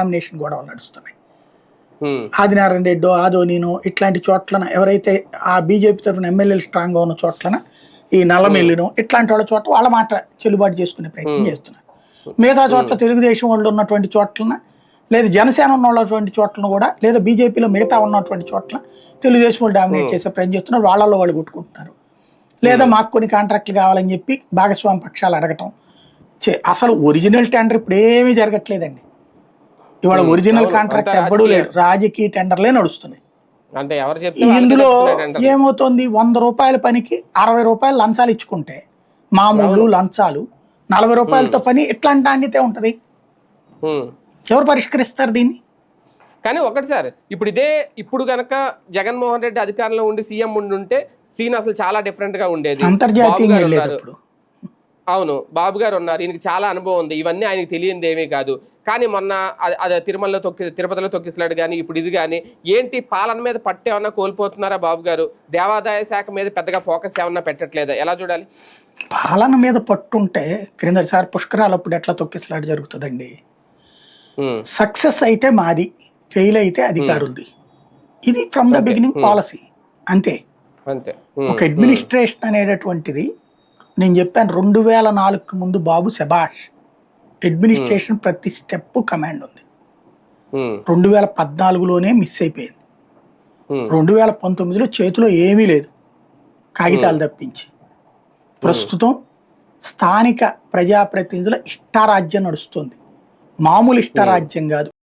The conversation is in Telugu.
నామినేషన్ గొడవలు నడుస్తున్నాయి. ఆదినారాయణ రెడ్డో ఆదోనినో ఇట్లాంటి చోట్లన ఎవరైతే ఆ బీజేపీ తరఫున ఎమ్మెల్యేలు స్ట్రాంగ్గా ఉన్న చోట్లన ఈ నల్లమెల్లినో ఇట్లాంటి వాళ్ళ చోట వాళ్ళ మాట చెల్లుబాటు చేసుకునే ప్రయత్నం చేస్తున్నారు. మిగతా చోట్ల తెలుగుదేశం వాళ్ళు ఉన్నటువంటి చోట్లన లేదా జనసేన ఉన్నటువంటి చోట్లను కూడా లేదా బీజేపీలో మిగతా ఉన్నటువంటి చోట్ల తెలుగుదేశం వాళ్ళు డామినేట్ చేసే ప్రయత్నం చేస్తున్నారు. వాళ్ళల్లో వాళ్ళు కొట్టుకుంటున్నారు. లేదా మాకు కొన్ని కాంట్రాక్ట్లు కావాలని చెప్పి భాగస్వామి పక్షాలు అడగటం. అసలు ఒరిజినల్ టెండర్ ఇప్పుడు ఏమీ జరగట్లేదండి. ఇవాళ ఒరిజినల్ కాంట్రాక్ట్ ఎవ్వడూ లేడు, రాజకీయ టెండర్లే నడుస్తున్నాయి. ఇందులో ఏమవుతుంది, 100 రూపాయల పనికి 60 రూపాయలు లంచాలు ఇచ్చుకుంటే మామూలు లంచాలు 40 రూపాయలతో పని ఇట్లాంటి నాణ్యతే ఉంటది. ఎవరు పరిష్కరిస్తారు దీన్ని? కానీ ఒకటి సార్, ఇప్పుడు గనక జగన్మోహన్ రెడ్డి అధికారంలో ఉండి సీఎం ఉంటే సీన్ అసలు చాలా డిఫరెంట్ గా ఉండేది. అంతర్జాతీయంగా అవును, బాబు గారు ఉన్నారు, ఈయనకి చాలా అనుభవం ఉంది, ఇవన్నీ ఆయనకి తెలియనిది ఏమీ కాదు. కానీ మొన్న అది తిరుపతిలో తొక్కిసలాడు కానీ ఇప్పుడు ఇది కానీ ఏంటి పాలన మీద పట్టు ఏమన్నా కోల్పోతున్నారా బాబు గారు? దేవాదాయ శాఖ మీద పెద్దగా ఫోకస్ ఏమన్నా పెట్టట్లేదా? ఎలా చూడాలి? పాలన మీద పట్టుంటే క్రిందసారి పుష్కరాలు అప్పుడు ఎట్లా తొక్కిసలాడు జరుగుతుందండి. సక్సెస్ అయితే మాది, ఫెయిల్ అయితే అధికారులది. ఇది ఫ్రమ్ ద బిగినింగ్ పాలసీ. అంతే. ఒక అడ్మినిస్ట్రేషన్ అనేటటువంటిది నేను చెప్పాను 2004కు ముందు బాబు శబాష్ అడ్మినిస్ట్రేషన్ ప్రతి స్టెప్ కమాండ్ ఉంది. 2014లోనే మిస్ అయిపోయింది. 2019లో చేతిలో ఏమీ లేదు కాగితాలు తప్పించి. ప్రస్తుతం స్థానిక ప్రజాప్రతినిధుల ఇష్టారాజ్యం నడుస్తుంది. మామూలు ఇష్టారాజ్యం కాదు.